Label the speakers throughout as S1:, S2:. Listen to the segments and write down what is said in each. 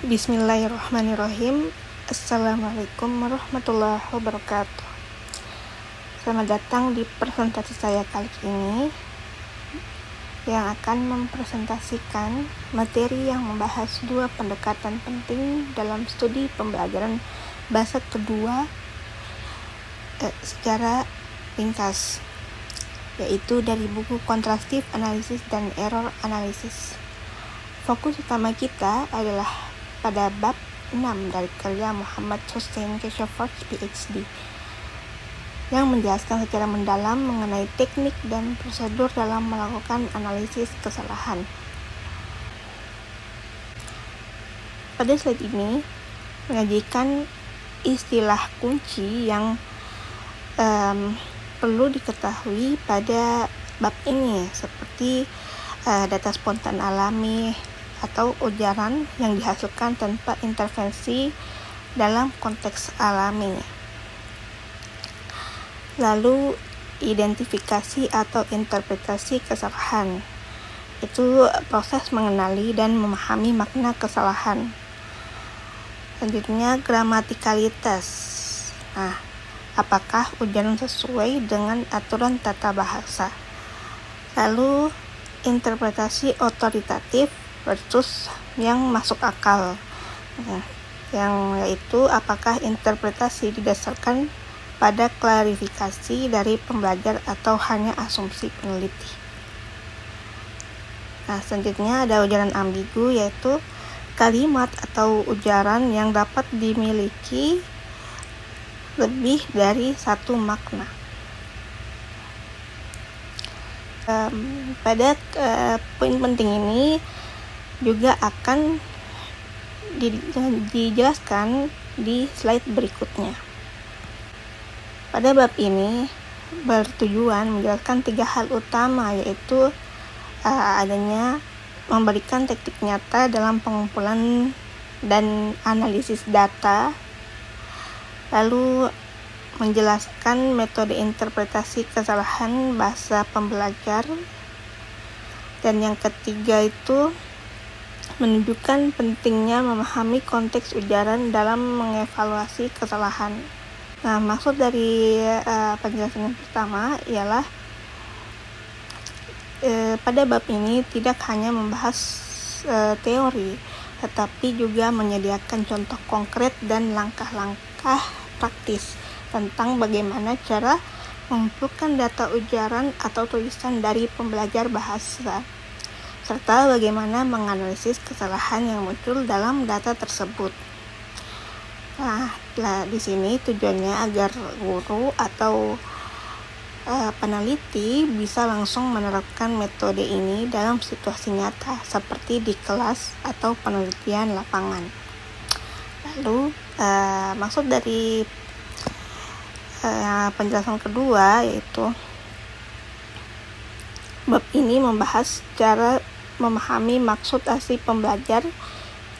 S1: Bismillahirrahmanirrahim. Assalamualaikum warahmatullahi wabarakatuh. Selamat datang di presentasi saya kali ini yang akan mempresentasikan materi yang membahas dua pendekatan penting dalam studi pembelajaran bahasa kedua secara ringkas, yaitu dari buku Contrastive Analysis dan Error Analysis. Fokus utama kita adalah pada bab 6 dari karya Muhammad Hussein Keshafort PhD yang menjelaskan secara mendalam mengenai teknik dan prosedur dalam melakukan analisis kesalahan. Pada slide ini menyajikan istilah kunci yang perlu diketahui pada bab ini, seperti data spontan alami atau ujaran yang dihasilkan tanpa intervensi dalam konteks alami. Lalu identifikasi atau interpretasi kesalahan, itu proses mengenali dan memahami makna kesalahan. Selanjutnya gramatikalitas. Apakah ujaran sesuai dengan aturan tata bahasa? Lalu interpretasi otoritatif versus yang masuk akal, yang yaitu apakah interpretasi didasarkan pada klarifikasi dari pembelajar atau hanya asumsi peneliti. Selanjutnya ada ujaran ambigu, yaitu kalimat atau ujaran yang dapat dimiliki lebih dari satu makna. Pada poin penting ini juga akan dijelaskan di slide berikutnya. Pada bab ini bertujuan menjelaskan 3 hal utama, yaitu adanya memberikan teknik nyata dalam pengumpulan dan analisis data, lalu menjelaskan metode interpretasi kesalahan bahasa pembelajar, dan yang ketiga itu menunjukkan pentingnya memahami konteks ujaran dalam mengevaluasi kesalahan. Maksud dari penjelasan yang pertama ialah pada bab ini tidak hanya membahas teori, tetapi juga menyediakan contoh konkret dan langkah-langkah praktis tentang bagaimana cara mengumpulkan data ujaran atau tulisan dari pembelajar bahasa, serta bagaimana menganalisis kesalahan yang muncul dalam data tersebut. Di sini tujuannya agar guru atau peneliti bisa langsung menerapkan metode ini dalam situasi nyata seperti di kelas atau penelitian lapangan. Lalu maksud dari penjelasan kedua, yaitu bab ini membahas cara memahami maksud asli pembelajar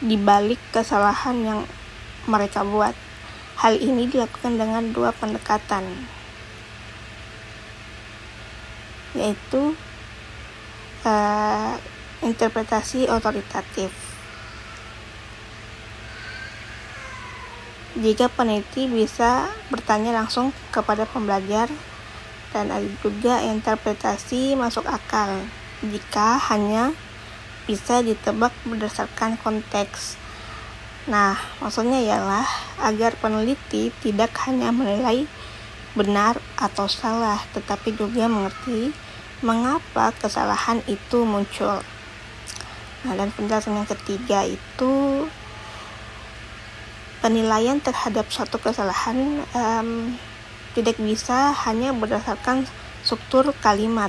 S1: di balik kesalahan yang mereka buat. Hal ini dilakukan dengan 2 pendekatan, yaitu interpretasi otoritatif. Jika peneliti bisa bertanya langsung kepada pembelajar, dan ada juga interpretasi masuk akal jika hanya bisa ditebak berdasarkan konteks. Maksudnya ialah agar peneliti tidak hanya menilai benar atau salah, tetapi juga mengerti mengapa kesalahan itu muncul. Dan penjelasan yang ketiga itu penilaian terhadap suatu kesalahan tidak bisa hanya berdasarkan struktur kalimat,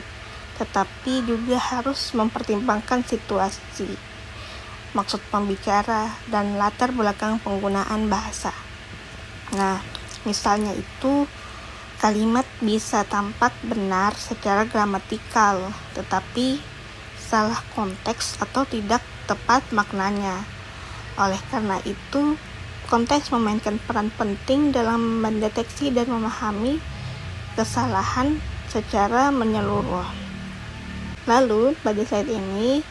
S1: tetapi juga harus mempertimbangkan situasi, maksud pembicara, dan latar belakang penggunaan bahasa. Misalnya itu kalimat bisa tampak benar secara gramatikal, tetapi salah konteks atau tidak tepat maknanya. Oleh karena itu, konteks memainkan peran penting dalam mendeteksi dan memahami kesalahan secara menyeluruh. Lalu pada slide ini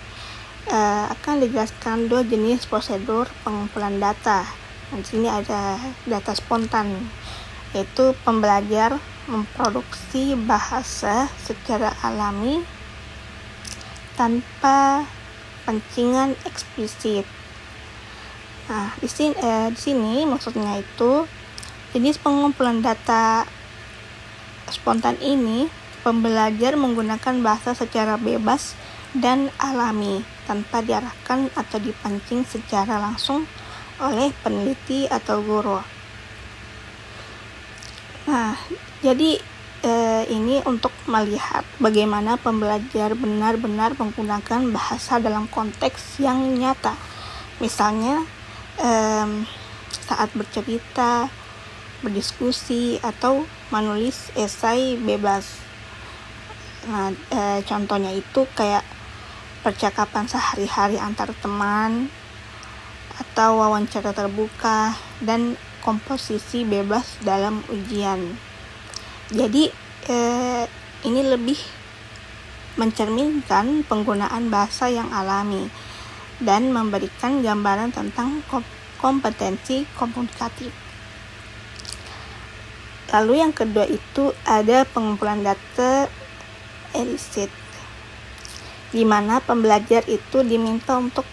S1: akan dijelaskan dua jenis prosedur pengumpulan data. Di sini ada data spontan, yaitu pembelajar memproduksi bahasa secara alami tanpa pancingan eksplisit. Nah, di sini maksudnya itu jenis pengumpulan data spontan ini, pembelajar menggunakan bahasa secara bebas dan alami tanpa diarahkan atau dipancing secara langsung oleh peneliti atau guru. Nah, jadi ini untuk melihat bagaimana pembelajar benar-benar menggunakan bahasa dalam konteks yang nyata. Misalnya saat bercerita, berdiskusi, atau menulis esai bebas. Nah, contohnya itu kayak percakapan sehari-hari antar teman, atau wawancara terbuka, dan komposisi bebas dalam ujian. Jadi ini lebih mencerminkan penggunaan bahasa yang alami dan memberikan gambaran tentang kompetensi komunikatif. Lalu yang kedua itu ada pengumpulan data elicit, di mana pembelajar itu diminta untuk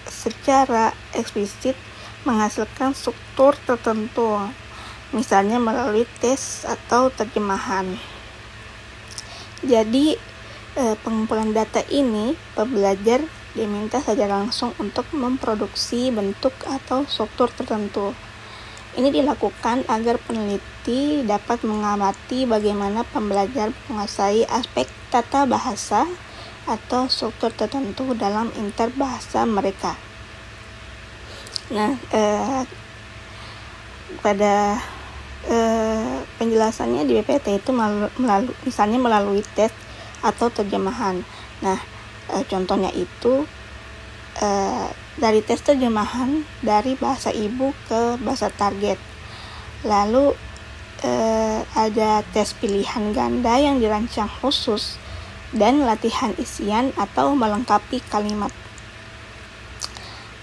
S1: secara eksplisit menghasilkan struktur tertentu, misalnya melalui tes atau terjemahan. Jadi pengumpulan data ini pembelajar diminta secara langsung untuk memproduksi bentuk atau struktur tertentu. Ini dilakukan agar peneliti dapat mengamati bagaimana pembelajar menguasai aspek tata bahasa atau struktur tertentu dalam interbahasa mereka. Nah, pada penjelasannya di BPT itu melalui tes atau terjemahan. Nah, contohnya itu dari tes terjemahan dari bahasa ibu ke bahasa target. Lalu ada tes pilihan ganda yang dirancang khusus dan latihan isian atau melengkapi kalimat.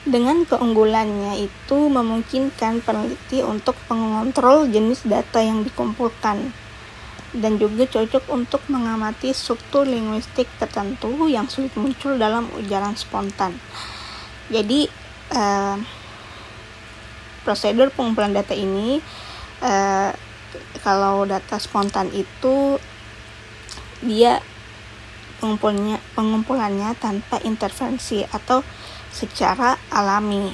S1: Dengan keunggulannya itu memungkinkan peneliti untuk mengontrol jenis data yang dikumpulkan dan juga cocok untuk mengamati struktur linguistik tertentu yang sulit muncul dalam ujaran spontan. Jadi prosedur pengumpulan data ini, kalau data spontan itu dia pengumpulannya tanpa intervensi atau secara alami,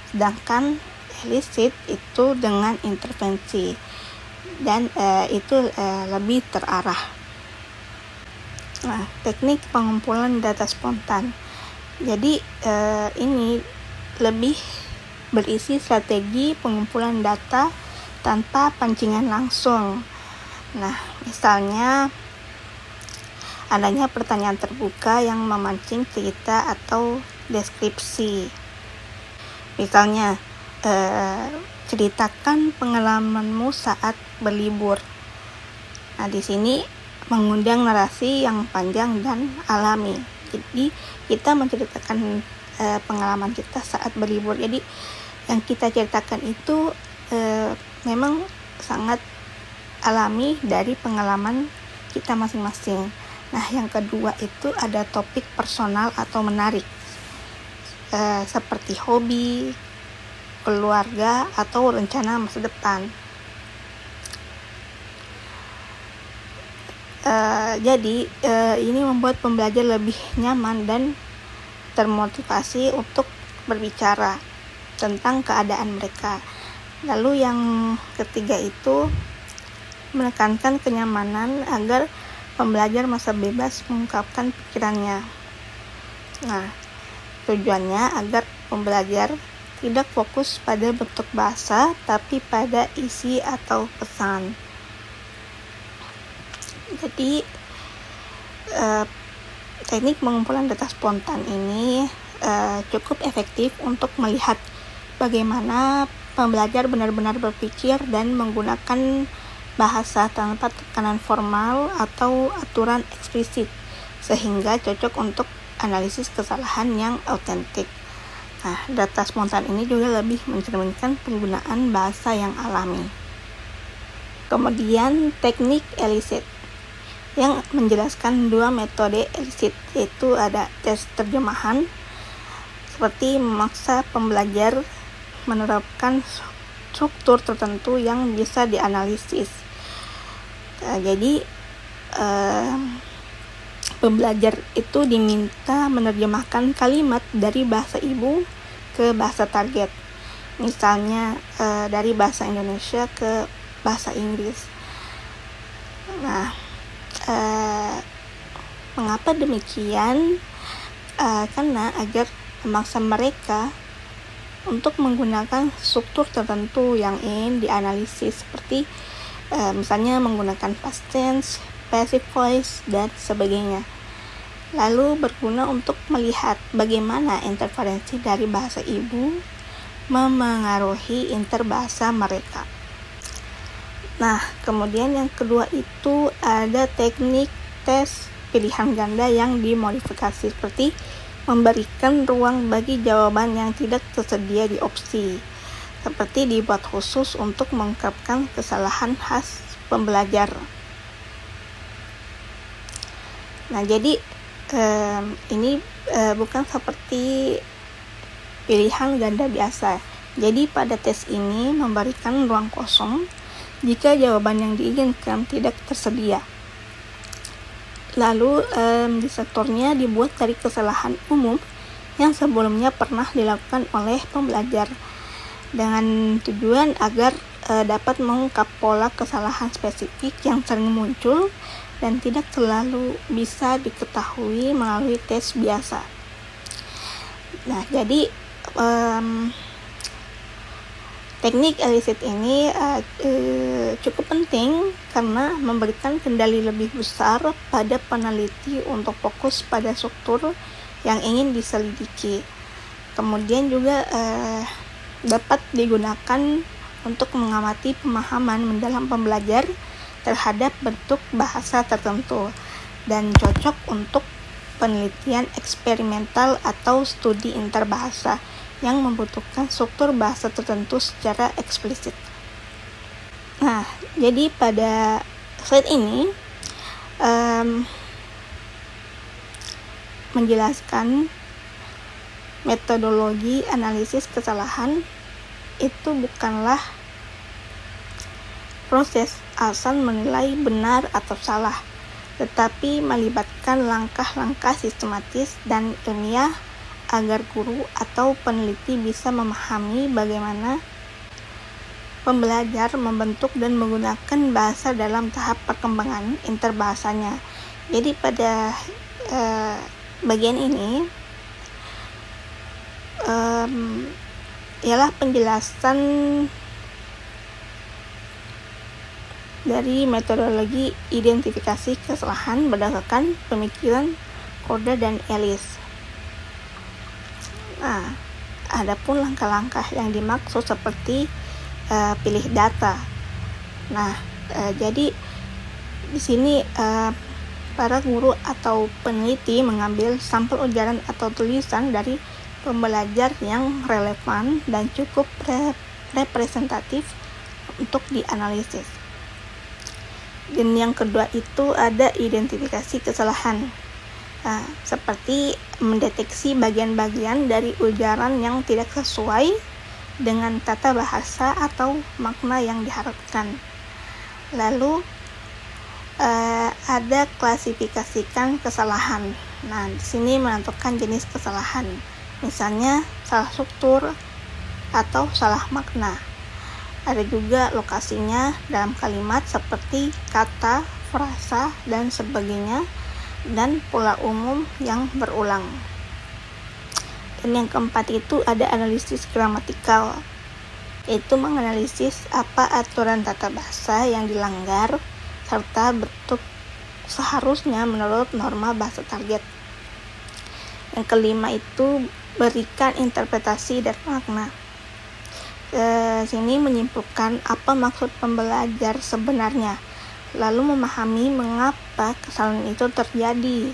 S1: sedangkan elicit itu dengan intervensi dan itu lebih terarah. Nah, teknik pengumpulan data spontan. Jadi ini lebih berisi strategi pengumpulan data tanpa pancingan langsung. Nah, misalnya adanya pertanyaan terbuka yang memancing cerita atau deskripsi. Misalnya, ceritakan pengalamanmu saat berlibur. Nah, di sini mengundang narasi yang panjang dan alami. Jadi, kita menceritakan pengalaman kita saat berlibur. Jadi, yang kita ceritakan itu memang sangat alami dari pengalaman kita masing-masing. Nah, yang kedua itu ada topik personal atau menarik, seperti hobi, keluarga, atau rencana masa depan. Jadi ini membuat pembelajar lebih nyaman dan termotivasi untuk berbicara tentang keadaan mereka. Lalu yang ketiga itu menekankan kenyamanan agar pembelajar merasa bebas mengungkapkan pikirannya. Nah, tujuannya agar pembelajar tidak fokus pada bentuk bahasa, tapi pada isi atau pesan. Jadi, teknik pengumpulan data spontan ini cukup efektif untuk melihat bagaimana pembelajar benar-benar berpikir dan menggunakan bahasa tanpa tekanan formal atau aturan eksplisit, sehingga cocok untuk analisis kesalahan yang autentik. Nah, data spontan ini juga lebih mencerminkan penggunaan bahasa yang alami. Kemudian teknik Elicit yang menjelaskan dua metode Elicit, yaitu ada tes terjemahan, seperti memaksa pembelajar menerapkan struktur tertentu yang bisa dianalisis. Jadi pembelajar itu diminta menerjemahkan kalimat dari bahasa ibu ke bahasa target, misalnya dari bahasa Indonesia ke bahasa Inggris. Nah, mengapa demikian? Karena agar memaksa mereka untuk menggunakan struktur tertentu yang ingin dianalisis, seperti misalnya menggunakan past tense, passive voice, dan sebagainya. Lalu berguna untuk melihat bagaimana interferensi dari bahasa ibu memengaruhi interbahasa mereka. Nah, kemudian yang kedua itu ada teknik tes pilihan ganda yang dimodifikasi, seperti memberikan ruang bagi jawaban yang tidak tersedia di opsi, seperti dibuat khusus untuk mengungkapkan kesalahan khas pembelajar. Nah, jadi ini bukan seperti pilihan ganda biasa. Jadi pada tes ini memberikan ruang kosong jika jawaban yang diinginkan tidak tersedia. Lalu dissektornya dibuat dari kesalahan umum yang sebelumnya pernah dilakukan oleh pembelajar, dengan tujuan agar dapat mengungkap pola kesalahan spesifik yang sering muncul dan tidak selalu bisa diketahui melalui tes biasa. Nah, jadi teknik Elicit ini cukup penting karena memberikan kendali lebih besar pada peneliti untuk fokus pada struktur yang ingin diselidiki. Kemudian juga dapat digunakan untuk mengamati pemahaman mendalam pembelajar terhadap bentuk bahasa tertentu dan cocok untuk penelitian eksperimental atau studi interbahasa yang membutuhkan struktur bahasa tertentu secara eksplisit. Nah, jadi pada slide ini menjelaskan metodologi analisis kesalahan itu bukanlah proses asal menilai benar atau salah, tetapi melibatkan langkah-langkah sistematis dan ilmiah agar guru atau peneliti bisa memahami bagaimana pembelajar membentuk dan menggunakan bahasa dalam tahap perkembangan interbahasanya. Jadi pada bagian ini ialah penjelasan dari metodologi identifikasi kesalahan berdasarkan pemikiran Korda dan Ellis. Nah, adapun langkah-langkah yang dimaksud seperti pilih data. Nah, jadi di sini para guru atau peneliti mengambil sampel ujaran atau tulisan dari pembelajar yang relevan dan cukup representatif untuk dianalisis. Dan yang kedua itu ada identifikasi kesalahan, seperti mendeteksi bagian-bagian dari ujaran yang tidak sesuai dengan tata bahasa atau makna yang diharapkan. Lalu ada klasifikasikan kesalahan. Nah, di sini menentukan jenis kesalahan, misalnya salah struktur atau salah makna. Ada juga lokasinya dalam kalimat seperti kata, frasa, dan sebagainya, dan pola umum yang berulang. Dan yang keempat itu ada analisis gramatikal, yaitu menganalisis apa aturan tata bahasa yang dilanggar serta bentuk seharusnya menurut norma bahasa target. Yang kelima itu berikan interpretasi dan makna. Sini menyimpulkan apa maksud pembelajar sebenarnya, lalu memahami mengapa kesalahan itu terjadi,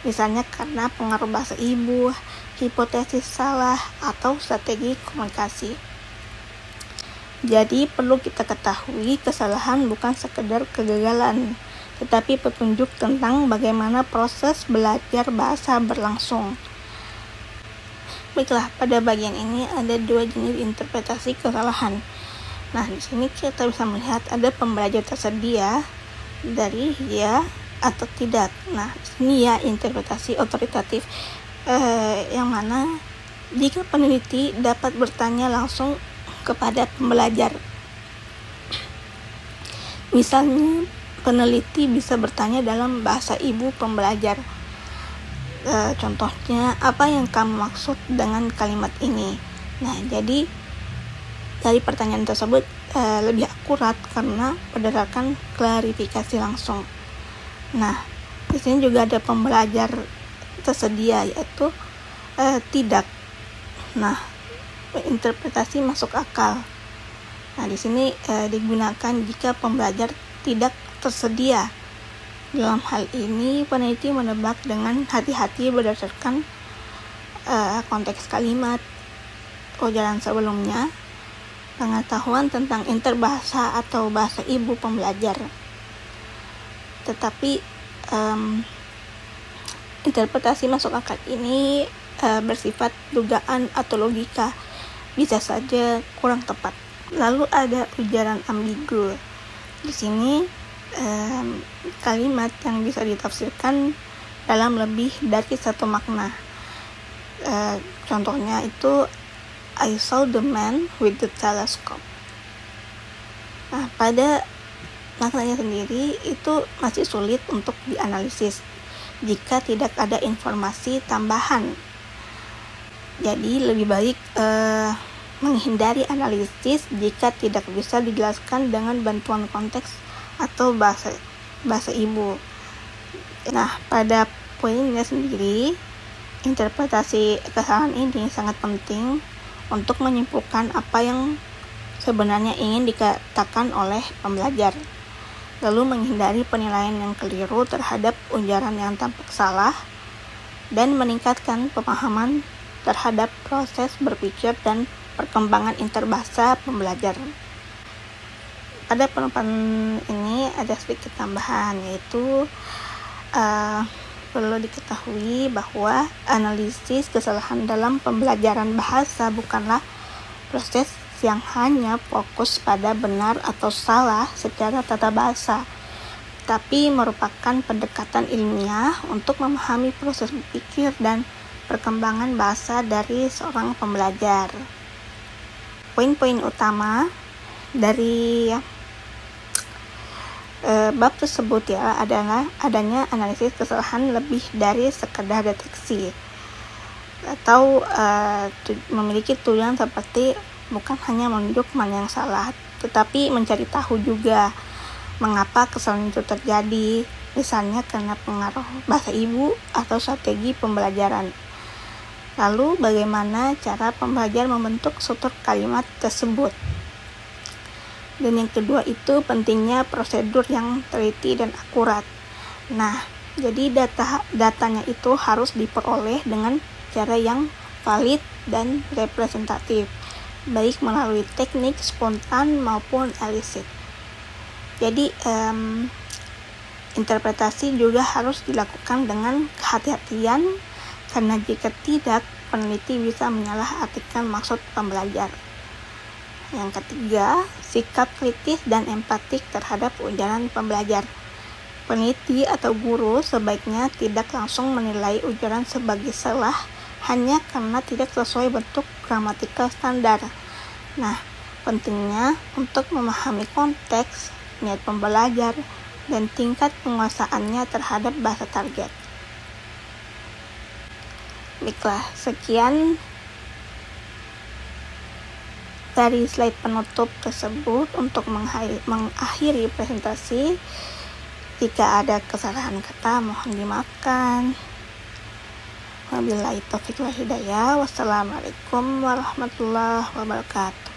S1: misalnya karena pengaruh bahasa ibu, hipotesis salah, atau strategi komunikasi. Jadi perlu kita ketahui kesalahan bukan sekedar kegagalan, tetapi petunjuk tentang bagaimana proses belajar bahasa berlangsung. Baiklah, pada bagian ini ada 2 jenis interpretasi kesalahan. Nah, di sini kita bisa melihat ada pembelajar tersedia dari ya atau tidak. Nah, di sini ya interpretasi otoritatif, yang mana jika peneliti dapat bertanya langsung kepada pembelajar. Misalnya, peneliti bisa bertanya dalam bahasa ibu pembelajar. Contohnya, apa yang kamu maksud dengan kalimat ini? Nah, jadi dari pertanyaan tersebut lebih akurat karena berdasarkan klarifikasi langsung. Nah, di sini juga ada pembelajar tersedia, yaitu tidak. Nah, interpretasi masuk akal. Nah, di sini digunakan jika pembelajar tidak tersedia. Dalam hal ini, peneliti menebak dengan hati-hati berdasarkan konteks kalimat, ujaran sebelumnya, pengetahuan tentang interbahasa atau bahasa ibu pembelajar. Tetapi interpretasi masuk akal ini bersifat dugaan atau logika, bisa saja kurang tepat. Lalu ada ujaran ambigu. Di sini kalimat yang bisa ditafsirkan dalam lebih dari satu makna. Contohnya itu I saw the man with the telescope. Nah, pada maknanya sendiri itu masih sulit untuk dianalisis jika tidak ada informasi tambahan. Jadi lebih baik menghindari analisis jika tidak bisa dijelaskan dengan bantuan konteks atau bahasa ibu. Nah, pada poinnya sendiri, interpretasi kesalahan ini sangat penting untuk menyimpulkan apa yang sebenarnya ingin dikatakan oleh pembelajar, lalu menghindari penilaian yang keliru terhadap ujaran yang tampak salah, dan meningkatkan pemahaman terhadap proses berpikir dan perkembangan interbahasa pembelajar. Pada penutupan ini ada sedikit tambahan, yaitu perlu diketahui bahwa analisis kesalahan dalam pembelajaran bahasa bukanlah proses yang hanya fokus pada benar atau salah secara tata bahasa, tapi merupakan pendekatan ilmiah untuk memahami proses berpikir dan perkembangan bahasa dari seorang pembelajar. Poin-poin utama dari bab tersebut adalah adanya analisis kesalahan lebih dari sekedar deteksi atau memiliki tujuan seperti bukan hanya menunjuk mana yang salah, tetapi mencari tahu juga mengapa kesalahan itu terjadi, misalnya karena pengaruh bahasa ibu atau strategi pembelajaran. Lalu bagaimana cara pembelajar membentuk struktur kalimat tersebut. Dan yang kedua itu pentingnya prosedur yang teliti dan akurat. Nah, jadi datanya itu harus diperoleh dengan cara yang valid dan representatif, baik melalui teknik spontan maupun elisit. Jadi interpretasi juga harus dilakukan dengan kehati-hatian, karena jika tidak, peneliti bisa menyalahartikan maksud pembelajar. Yang ketiga, sikap kritis dan empatik terhadap ujaran pembelajar. Peneliti atau guru sebaiknya tidak langsung menilai ujaran sebagai salah hanya karena tidak sesuai bentuk gramatikal standar. Nah, pentingnya untuk memahami konteks, niat pembelajar, dan tingkat penguasaannya terhadap bahasa target. Baiklah, sekian dari slide penutup tersebut untuk mengakhiri presentasi. Jika ada kesalahan kata, mohon dimaafkan. Wabillahi taufiq wal hidayah. Wassalamualaikum warahmatullahi wabarakatuh.